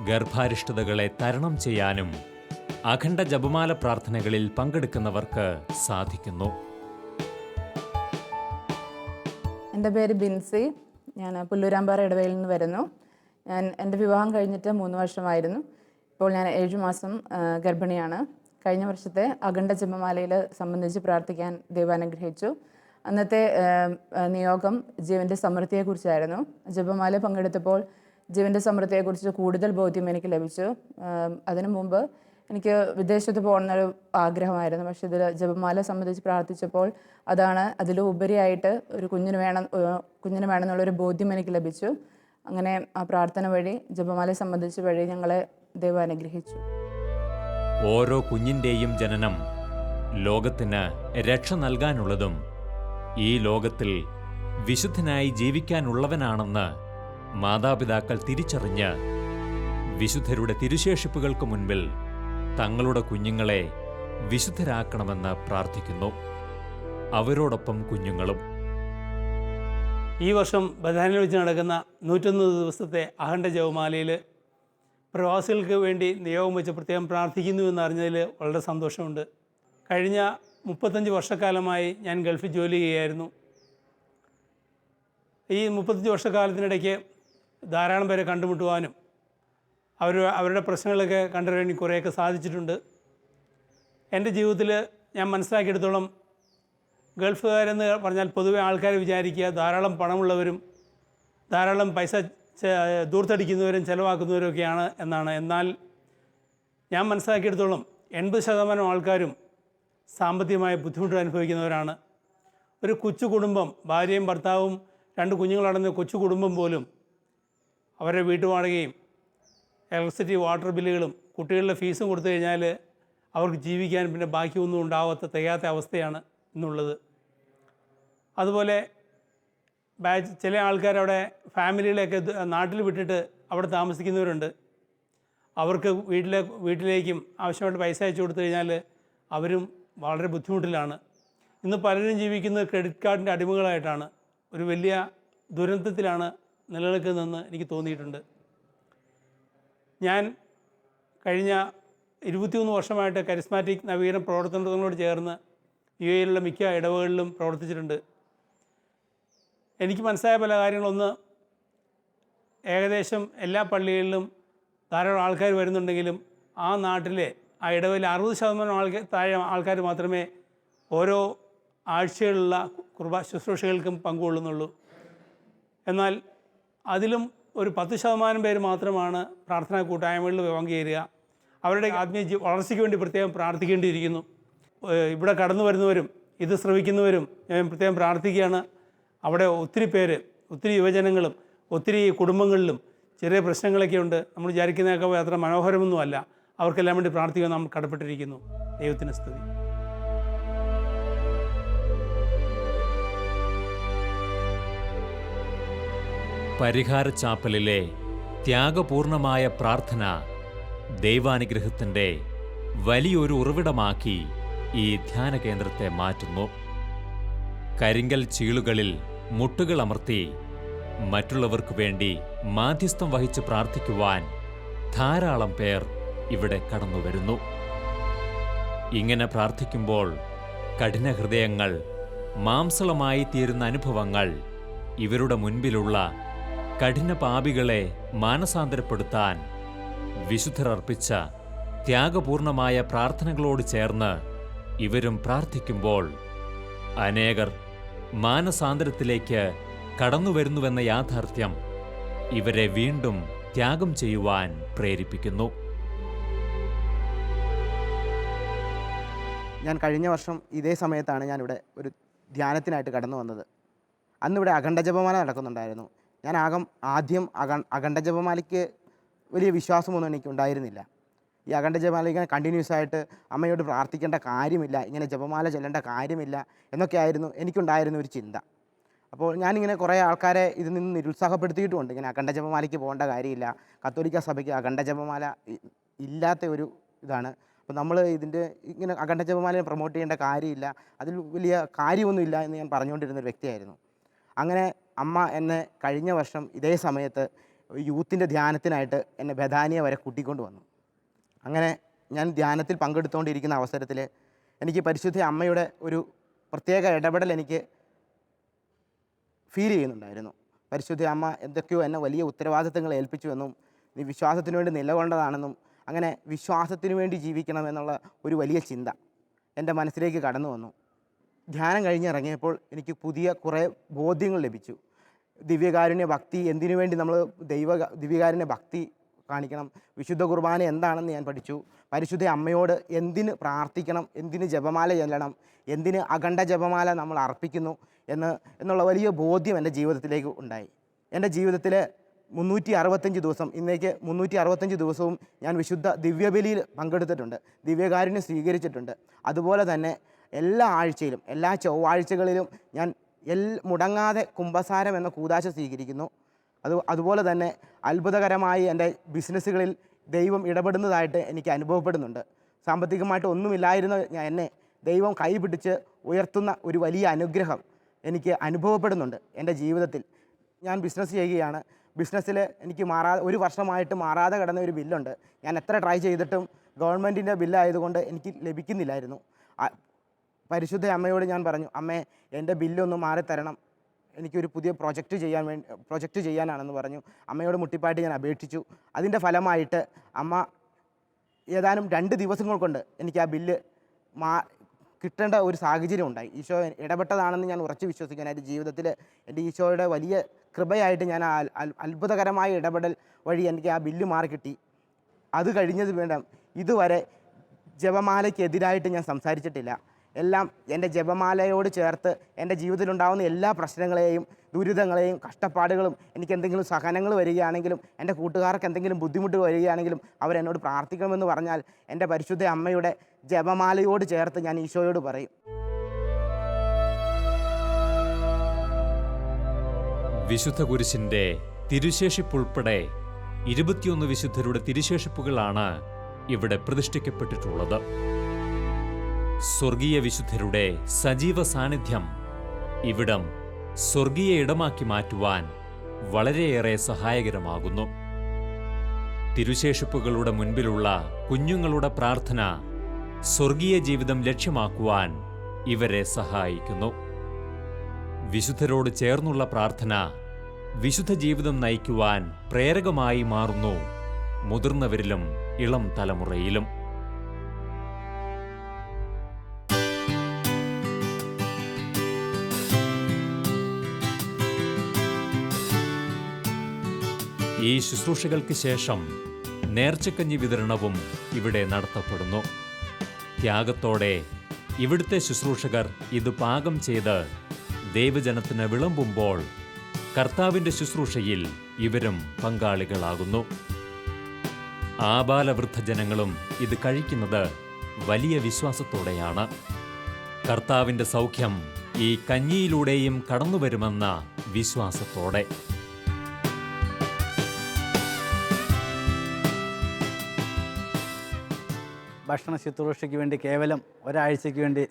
ഗർഭാരിഷ്ഠതകളെ തരണം ചെയ്യാനും അഖണ്ഡ ജപമാല പ്രാർത്ഥനകളിൽ പങ്കെടുക്കുന്നവർക്ക് സാധിക്കുന്നു. എൻ്റെ പേര് ബിൻസി. ഞാൻ പുല്ലൂരാമ്പാറ ഇടവയിൽ നിന്ന് വരുന്നു. എൻ്റെ വിവാഹം കഴിഞ്ഞിട്ട് 3 വർഷമായിരുന്നു. ഇപ്പോൾ ഞാൻ 7 മാസം ഗർഭിണിയാണ്. കഴിഞ്ഞ വർഷത്തെ അഖണ്ഡ ജപമാലയിൽ സംബന്ധിച്ച് പ്രാർത്ഥിക്കാൻ ദൈവം അനുഗ്രഹിച്ചു. അന്നത്തെ നിയോഗം ജീവൻ്റെ സമൃദ്ധിയെക്കുറിച്ചായിരുന്നു. ജപമാല പങ്കെടുത്തപ്പോൾ ജീവൻ്റെ സമൃദ്ധിയെക്കുറിച്ച് കൂടുതൽ ബോധ്യം എനിക്ക് ലഭിച്ചു. അതിനു മുമ്പ് എനിക്ക് വിദേശത്ത് പോകുന്നൊരു ആഗ്രഹമായിരുന്നു. പക്ഷേ ഇതിൽ ജപമാല സംബന്ധിച്ച് പ്രാർത്ഥിച്ചപ്പോൾ അതിലുപരിയായിട്ട് ഒരു കുഞ്ഞിന് വേണമെന്നുള്ളൊരു ബോധ്യം എനിക്ക് ലഭിച്ചു. അങ്ങനെ ആ പ്രാർത്ഥന വഴി, ജപമാലയെ സംബന്ധിച്ച് വഴി ഞങ്ങളെ ദൈവം അനുഗ്രഹിച്ചു. ഓരോ കുഞ്ഞിൻ്റെയും ജനനം ലോകത്തിന് രക്ഷ നൽകാനുള്ളതും ഈ ലോകത്തിൽ വിശുദ്ധനായി ജീവിക്കാനുള്ളവനാണെന്ന് മാതാപിതാക്കൾ തിരിച്ചറിഞ്ഞ് വിശുദ്ധരുടെ തിരുശേഷിപ്പുകൾക്ക് മുൻപിൽ തങ്ങളുടെ കുഞ്ഞുങ്ങളെ വിശുദ്ധരാക്കണമെന്ന് പ്രാർത്ഥിക്കുന്നു. അവരോടൊപ്പം കുഞ്ഞുങ്ങളും. ഈ വർഷം ബഥാനിയയിൽ വെച്ച് നടക്കുന്ന 101 ദിവസത്തെ അഖണ്ഡ ജപമാലയിൽ പ്രവാസികൾക്ക് വേണ്ടി നിയോഗം വെച്ച് പ്രത്യേകം പ്രാർത്ഥിക്കുന്നു എന്നറിഞ്ഞതിൽ വളരെ സന്തോഷമുണ്ട്. കഴിഞ്ഞ 35 വർഷക്കാലമായി ഞാൻ ഗൾഫിൽ ജോലി ചെയ്യുകയായിരുന്നു. ഈ 35 വർഷക്കാലത്തിനിടയ്ക്ക് ധാരാളം പേരെ കണ്ടുമുട്ടുവാനും അവരുടെ പ്രശ്നങ്ങളൊക്കെ കണ്ടറിയാൻ കുറേയൊക്കെ സാധിച്ചിട്ടുണ്ട്. എൻ്റെ ജീവിതത്തിൽ ഞാൻ മനസ്സിലാക്കിയെടുത്തോളം ഗൾഫുകാരെന്ന് പറഞ്ഞാൽ പൊതുവെ ആൾക്കാർ വിചാരിക്കുക ധാരാളം പണമുള്ളവരും ധാരാളം പൈസ ദൂർത്തടിക്കുന്നവരും ചിലവാക്കുന്നവരൊക്കെയാണ് എന്നാണ്. എന്നാൽ ഞാൻ മനസ്സിലാക്കിയെടുത്തോളം 80% ആൾക്കാരും സാമ്പത്തികമായ ബുദ്ധിമുട്ട് അനുഭവിക്കുന്നവരാണ്. ഒരു കൊച്ചു കുടുംബം, ഭാര്യയും ഭർത്താവും 2 കുഞ്ഞുങ്ങളടങ്ങുന്ന കൊച്ചു കുടുംബം പോലും അവരുടെ വീട്ടുവാടകയും ഇലക്ട്രിസിറ്റി വാട്ടർ ബില്ലുകളും കുട്ടികളുടെ ഫീസും കൊടുത്തു കഴിഞ്ഞാൽ അവർക്ക് ജീവിക്കാൻ പിന്നെ ബാക്കിയൊന്നും തികയാത്ത അവസ്ഥയാണ് ഇന്നുള്ളത്. അതുപോലെ ചില ആൾക്കാരവിടെ ഫാമിലികളെയൊക്കെ നാട്ടിൽ വിട്ടിട്ട് അവിടെ താമസിക്കുന്നവരുണ്ട്. അവർക്ക് വീട്ടിലേക്കും ആവശ്യമായിട്ട് പൈസ അയച്ചു കൊടുത്തു കഴിഞ്ഞാൽ അവരും വളരെ ബുദ്ധിമുട്ടിലാണ്. ഇന്ന് പലരും ജീവിക്കുന്നത് ക്രെഡിറ്റ് കാർഡിൻ്റെ അടിമകളായിട്ടാണ്. ഒരു വലിയ ദുരന്തത്തിലാണ് നിലനിൽക്കുന്നതെന്ന് എനിക്ക് തോന്നിയിട്ടുണ്ട്. ഞാൻ കഴിഞ്ഞ 21 വർഷമായിട്ട് കരിസ്മാറ്റിക് നവീകരണ പ്രവർത്തനങ്ങളോട് ചേർന്ന് UAE-യിലുള്ള മിക്ക ഇടവകളിലും പ്രവർത്തിച്ചിട്ടുണ്ട്. എനിക്ക് മനസ്സിലായ പല കാര്യങ്ങളൊന്ന്, ഏകദേശം എല്ലാ പള്ളികളിലും ധാരാളം ആൾക്കാർ വരുന്നുണ്ടെങ്കിലും ആ നാട്ടിലെ ആ ഇടവയിൽ 60% താഴെ ആൾക്കാർ മാത്രമേ ഓരോ ആഴ്ചകളിലുള്ള ശുശ്രൂഷകൾക്കും പങ്കുകൊള്ളുന്നുള്ളൂ. എന്നാൽ അതിലും ഒരു 10% പേര് മാത്രമാണ് പ്രാർത്ഥനാ കൂട്ടായ്മകളിൽ പങ്കുചേരുക. അവരുടെ ആത്മീയ വളർച്ചയ്ക്ക് വേണ്ടി പ്രത്യേകം പ്രാർത്ഥിക്കേണ്ടിയിരിക്കുന്നു. ഇവിടെ കടന്നു വരുന്നവരും ഇത് ശ്രവിക്കുന്നവരും ഞാൻ പ്രത്യേകം പ്രാർത്ഥിക്കുകയാണ്. അവിടെ ഒത്തിരി പേര്, ഒത്തിരി യുവജനങ്ങളും ഒത്തിരി കുടുംബങ്ങളിലും ചെറിയ പ്രശ്നങ്ങളൊക്കെ ഉണ്ട്. നമ്മൾ വിചാരിക്കുന്നതൊക്കെ അത്ര മനോഹരമൊന്നുമല്ല. അവർക്കെല്ലാം വേണ്ടി പ്രാർത്ഥിക്കാൻ നമ്മൾ കടപ്പെട്ടിരിക്കുന്നു. ദൈവത്തിന് സ്തുതി. പരിഹാര ചാപ്പലിലെ ത്യാഗപൂർണമായ പ്രാർത്ഥന ദൈവാനുഗ്രഹത്തിൻ്റെ വലിയൊരു ഉറവിടമാക്കി ഈ ധ്യാന കേന്ദ്രത്തെ മാറ്റുന്നു. കരിങ്കൽ ചീളുകളിൽ മുട്ടുകൾ അമർത്തി മറ്റുള്ളവർക്ക് വേണ്ടി മാധ്യസ്ഥം വഹിച്ച് പ്രാർത്ഥിക്കുവാൻ ധാരാളം പേർ ഇവിടെ കടന്നുവരുന്നു. ഇങ്ങനെ പ്രാർത്ഥിക്കുമ്പോൾ കഠിനഹൃദയങ്ങൾ മാംസളമായി തീരുന്ന അനുഭവങ്ങൾ ഇവരുടെ മുൻപിലുള്ള കഠിന പാപികളെ മാനസാന്തരപ്പെടുത്താൻ വിശുദ്ധർ അർപ്പിച്ച ത്യാഗപൂർണമായ പ്രാർത്ഥനകളോട് ചേർന്ന് ഇവരും പ്രാർത്ഥിക്കുമ്പോൾ അനേകർ മാനസാന്തരത്തിലേക്ക് കടന്നുവരുന്നുവെന്ന യാഥാർത്ഥ്യം ഇവരെ വീണ്ടും ത്യാഗം ചെയ്യുവാൻ പ്രേരിപ്പിക്കുന്നു. ഞാൻ കഴിഞ്ഞ വർഷം ഇതേ സമയത്താണ് ഞാനിവിടെ ഒരു ധ്യാനത്തിനായിട്ട് കടന്നു വന്നത്. അന്നിവിടെ അഖണ്ഡ ജപമാല നടക്കുന്നുണ്ടായിരുന്നു. ഞാൻ ആദ്യം അഖണ്ഡ ജപമാലയ്ക്ക് വലിയ വിശ്വാസമൊന്നും എനിക്കുണ്ടായിരുന്നില്ല. ഈ അഖണ്ഡ ജപമാല ഇങ്ങനെ കണ്ടിന്യൂസ് ആയിട്ട് അമ്മയോട് പ്രാർത്ഥിക്കേണ്ട കാര്യമില്ല, ഇങ്ങനെ ജപമാല ചെല്ലേണ്ട കാര്യമില്ല എന്നൊക്കെയായിരുന്നു എനിക്കുണ്ടായിരുന്ന ഒരു ചിന്ത. അപ്പോൾ ഞാനിങ്ങനെ കുറേ ആൾക്കാരെ ഇതിൽ നിന്ന് നിരുത്സാഹപ്പെടുത്തിയിട്ടുമുണ്ട്. ഇങ്ങനെ അഖണ്ഡ ജപമാലയ്ക്ക് പോകേണ്ട കാര്യമില്ല, കത്തോലിക്ക സഭയ്ക്ക് അഖണ്ഡ ജപമാല ഇല്ലാത്ത ഒരു ഇതാണ്. അപ്പോൾ നമ്മൾ ഇതിൻ്റെ ഇങ്ങനെ അഖണ്ഡ ജപമാലയെ പ്രൊമോട്ട് ചെയ്യേണ്ട കാര്യമില്ല, അതിൽ വലിയ കാര്യമൊന്നുമില്ല എന്ന് ഞാൻ പറഞ്ഞുകൊണ്ടിരുന്നൊരു വ്യക്തിയായിരുന്നു. അങ്ങനെ അമ്മ എന്നെ കഴിഞ്ഞ വർഷം ഇതേ സമയത്ത് യൂത്തിൻ്റെ ധ്യാനത്തിനായിട്ട് എന്നെ ബഥാനിയ വരെ കൂട്ടിക്കൊണ്ട് വന്നു. അങ്ങനെ ഞാൻ ധ്യാനത്തിൽ പങ്കെടുത്തുകൊണ്ടിരിക്കുന്ന അവസരത്തിൽ എനിക്ക് പരിശുദ്ധ അമ്മയുടെ ഒരു പ്രത്യേക ഇടപെടൽ എനിക്ക് ഫീൽ ചെയ്യുന്നുണ്ടായിരുന്നു. പരിശുദ്ധ അമ്മ എന്തൊക്കെയോ എന്നെ വലിയ ഉത്തരവാദിത്തങ്ങൾ ഏൽപ്പിച്ചുവെന്നും നീ വിശ്വാസത്തിന് വേണ്ടി നിലകൊണ്ടതാണെന്നും അങ്ങനെ വിശ്വാസത്തിന് വേണ്ടി ജീവിക്കണമെന്നുള്ള ഒരു വലിയ ചിന്ത എൻ്റെ മനസ്സിലേക്ക് കടന്നു വന്നു. ധ്യാനം കഴിഞ്ഞിറങ്ങിയപ്പോൾ എനിക്ക് പുതിയ കുറേ ബോധ്യങ്ങൾ ലഭിച്ചു. ദിവ്യകാരുണ്യ ഭക്തി, എന്തിനു വേണ്ടി നമ്മൾ ദിവ്യകാരുണ്യ ഭക്തി കാണിക്കണം, വിശുദ്ധ കുർബാന എന്താണെന്ന് ഞാൻ പഠിച്ചു. പരിശുദ്ധ അമ്മയോട് പ്രാർത്ഥിക്കണം, എന്തിന് ജപമാല ചെല്ലണം, എന്തിന് അഖണ്ഡ ജപമാല നമ്മൾ അർപ്പിക്കുന്നു എന്നുള്ള വലിയ ബോധ്യം എൻ്റെ ജീവിതത്തിലേക്ക് ഉണ്ടായി. എൻ്റെ ജീവിതത്തിൽ 365 ദിവസം, ഇന്നേക്ക് 365 ദിവസവും ഞാൻ വിശുദ്ധ ദിവ്യബലിയിൽ പങ്കെടുത്തിട്ടുണ്ട്, ദിവ്യകാരുണ്യം സ്വീകരിച്ചിട്ടുണ്ട്. അതുപോലെ തന്നെ എല്ലാ ആഴ്ചയിലും, എല്ലാ ചൊവ്വാഴ്ചകളിലും ഞാൻ മുടങ്ങാതെ കുംഭസാരം എന്ന കൂദാശ സ്വീകരിക്കുന്നു. അതുപോലെ തന്നെ അത്ഭുതകരമായി എൻ്റെ ബിസിനസ്സുകളിൽ ദൈവം ഇടപെടുന്നതായിട്ട് എനിക്ക് അനുഭവപ്പെടുന്നുണ്ട്. സാമ്പത്തികമായിട്ട് ഒന്നുമില്ലായിരുന്ന എന്നെ ദൈവം കൈപിടിച്ച് ഉയർത്തുന്ന ഒരു വലിയ അനുഗ്രഹം എനിക്ക് അനുഭവപ്പെടുന്നുണ്ട് എൻ്റെ ജീവിതത്തിൽ. ഞാൻ ബിസിനസ് ചെയ്യുകയാണ്. ബിസിനസ്സിൽ എനിക്ക് ഒരു വർഷമായിട്ട് മാറാതെ കിടന്ന ഒരു ബില്ലുണ്ട്. ഞാൻ എത്ര ട്രൈ ചെയ്തിട്ടും ഗവൺമെൻറ്റിൻ്റെ ബില്ലായതുകൊണ്ട് എനിക്ക് ലഭിക്കുന്നില്ലായിരുന്നു. പരിശുദ്ധ അമ്മയോട് ഞാൻ പറഞ്ഞു, അമ്മേ എൻ്റെ ബില്ലൊന്ന് മാറിത്തരണം, എനിക്കൊരു പുതിയ പ്രൊജക്റ്റ് ചെയ്യാനാണെന്ന് പറഞ്ഞു. അമ്മയോട് മുട്ടിപ്പായിട്ട് ഞാൻ അപേക്ഷിച്ചു. അതിൻ്റെ ഫലമായിട്ട് അമ്മ ഏതാനും 2 ദിവസങ്ങൾ കൊണ്ട് എനിക്ക് ആ ബില്ല് കിട്ടേണ്ട ഒരു സാഹചര്യം ഉണ്ടായി. ഈശോ ഇടപെട്ടതാണെന്ന് ഞാൻ ഉറച്ചു വിശ്വസിക്കുന്നു. എൻ്റെ ജീവിതത്തിൽ എൻ്റെ ഈശോയുടെ വലിയ കൃപയായിട്ട് ഞാൻ അത്ഭുതകരമായ ഇടപെടൽ വഴി എനിക്ക് ആ ബില്ല് മാറി കിട്ടി. അത് കഴിഞ്ഞത് വേണം, ഇതുവരെ ജപമാലയ്ക്കെതിരായിട്ട് ഞാൻ സംസാരിച്ചിട്ടില്ല. എല്ലാം എൻ്റെ ജപമാലയോട് ചേർത്ത് എൻ്റെ ജീവിതത്തിലുണ്ടാകുന്ന എല്ലാ പ്രശ്നങ്ങളെയും ദുരിതങ്ങളെയും കഷ്ടപ്പാടുകളും, എനിക്ക് എന്തെങ്കിലും സഹനങ്ങൾ വരികയാണെങ്കിലും എൻ്റെ കൂട്ടുകാർക്ക് എന്തെങ്കിലും ബുദ്ധിമുട്ട് വരികയാണെങ്കിലും അവരെന്നോട് പ്രാർത്ഥിക്കണമെന്ന് പറഞ്ഞാൽ എൻ്റെ പരിശുദ്ധ അമ്മയുടെ ജപമാലയോട് ചേർത്ത് ഞാൻ ഈശോയോട് പറയും. വിശുദ്ധ കുരിശിൻ്റെ തിരുശേഷിപ്പുൾപ്പെടെ 21 വിശുദ്ധരുടെ തിരുശേഷിപ്പുകളാണ് ഇവിടെ പ്രതിഷ്ഠിക്കപ്പെട്ടിട്ടുള്ളത്. സ്വർഗീയ വിശുദ്ധരുടെ സജീവ സാന്നിധ്യം ഇവിടം സ്വർഗീയ ഇടമാക്കി മാറ്റുവാൻ വളരെയേറെ സഹായകരമാകുന്നു. തിരുശേഷിപ്പുകളുടെ മുൻപിലുള്ള കുഞ്ഞുങ്ങളുടെ പ്രാർത്ഥന സ്വർഗീയ ജീവിതം ലക്ഷ്യമാക്കുവാൻ ഇവരെ സഹായിക്കുന്നു. വിശുദ്ധരോട് ചേർന്നുള്ള പ്രാർത്ഥന വിശുദ്ധ ജീവിതം നയിക്കുവാൻ പ്രേരകമായി മാറുന്നു, മുതിർന്നവരിലും ഇളം തലമുറയിലും. ഈ ശുശ്രൂഷകൾക്ക് ശേഷം നേർച്ചക്കഞ്ഞി വിതരണവും ഇവിടെ നടത്തപ്പെടുന്നു. ത്യാഗത്തോടെ ഇവിടുത്തെ ശുശ്രൂഷകർ ഇത് പാകം ചെയ്ത് ദൈവജനത്തിന് വിളമ്പുമ്പോൾ കർത്താവിൻ്റെ ശുശ്രൂഷയിൽ ഇവരും പങ്കാളികളാകുന്നു. ആബാലവൃദ്ധജനങ്ങളും ഇത് കഴിക്കുന്നത് വലിയ വിശ്വാസത്തോടെയാണ്. കർത്താവിൻ്റെ സൗഖ്യം ഈ കഞ്ഞിയിലൂടെയും കടന്നുവരുമെന്ന വിശ്വാസത്തോടെ. ഭക്ഷണ ശുശ്രൂഷയ്ക്ക് വേണ്ടി കേവലം ഒരാഴ്ചയ്ക്ക് വേണ്ടി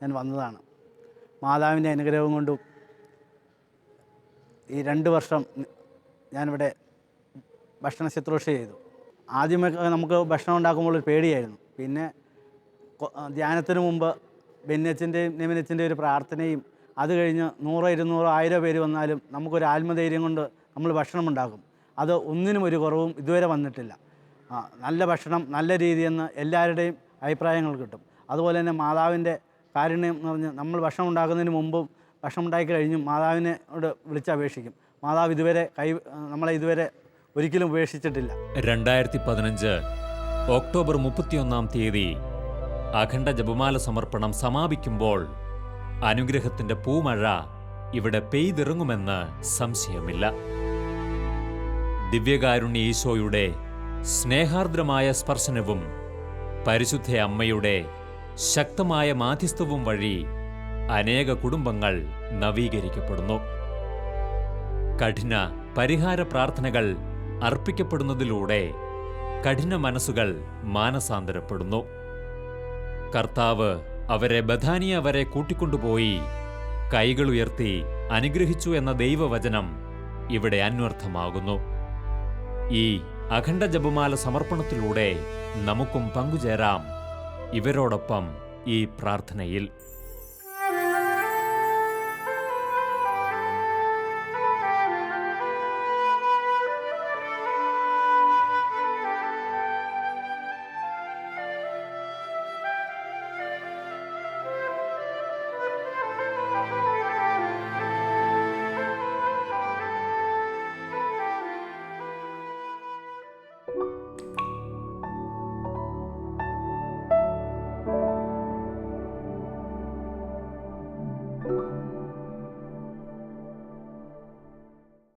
ഞാൻ വന്നതാണ്. മാതാവിൻ്റെ അനുഗ്രഹം കൊണ്ടും ഈ 2 വർഷം ഞാനിവിടെ ഭക്ഷണ ശുശ്രൂഷ ചെയ്തു. ആദ്യമൊക്കെ നമുക്ക് ഭക്ഷണം ഉണ്ടാക്കുമ്പോൾ ഒരു പേടിയായിരുന്നു. പിന്നെ ധ്യാനത്തിന് മുമ്പ് ബെന്നച്ചൻ്റെയും നെമിനച്ചൻ്റെയും ഒരു പ്രാർത്ഥനയും അത് കഴിഞ്ഞ് 100, 200, 1000 പേര് വന്നാലും നമുക്കൊരു ആത്മധൈര്യം കൊണ്ട് നമ്മൾ ഭക്ഷണം ഉണ്ടാക്കും. അത് ഒന്നിനും ഒരു കുറവും ഇതുവരെ വന്നിട്ടില്ല. നല്ല ഭക്ഷണം, നല്ല രീതിയെന്ന് എല്ലാവരുടെയും അഭിപ്രായങ്ങൾ കിട്ടും. അതുപോലെ തന്നെ മാതാവിൻ്റെ കാരുണ്യം എന്ന് പറഞ്ഞ് നമ്മൾ ഭക്ഷണം ഉണ്ടാക്കുന്നതിന് മുമ്പും ഭക്ഷണം ഉണ്ടാക്കി കഴിഞ്ഞും മാതാവിനോട് വിളിച്ചപേക്ഷിക്കും. മാതാവ് നമ്മളെ ഇതുവരെ ഒരിക്കലും ഉപേക്ഷിച്ചിട്ടില്ല. 2015 ഒക്ടോബർ 31 അഖണ്ഡ ജപമാല സമർപ്പണം സമാപിക്കുമ്പോൾ അനുഗ്രഹത്തിന്റെ പൂമഴ ഇവിടെ പെയ്തിറങ്ങുമെന്ന് സംശയമില്ല. ദിവ്യകാരുണ്യ ഈശോയുടെ സ്നേഹാർദ്രമായ സ്പർശനവും പരിശുദ്ധ അമ്മയുടെ ശക്തമായ മാധ്യസ്ഥവും വഴി അനേക കുടുംബങ്ങൾ നവീകരിക്കപ്പെടുന്നു. കഠിന പരിഹാര പ്രാർത്ഥനകൾ അർപ്പിക്കപ്പെടുന്നതിലൂടെ കഠിന മനസ്സുകൾ മാനസാന്തരപ്പെടുന്നു. കർത്താവ് അവരെ ബഥാനിയ വരെ കൂട്ടിക്കൊണ്ടുപോയി കൈകളുയർത്തി അനുഗ്രഹിച്ചു എന്ന ദൈവവചനം ഇവിടെ അന്വർത്ഥമാകുന്നു. ഈ അഖണ്ഡ ജപമാല സമർപ്പണത്തിലൂടെ നമുക്കും പങ്കുചേരാം ഇവരോടൊപ്പം ഈ പ്രാർത്ഥനയിൽ.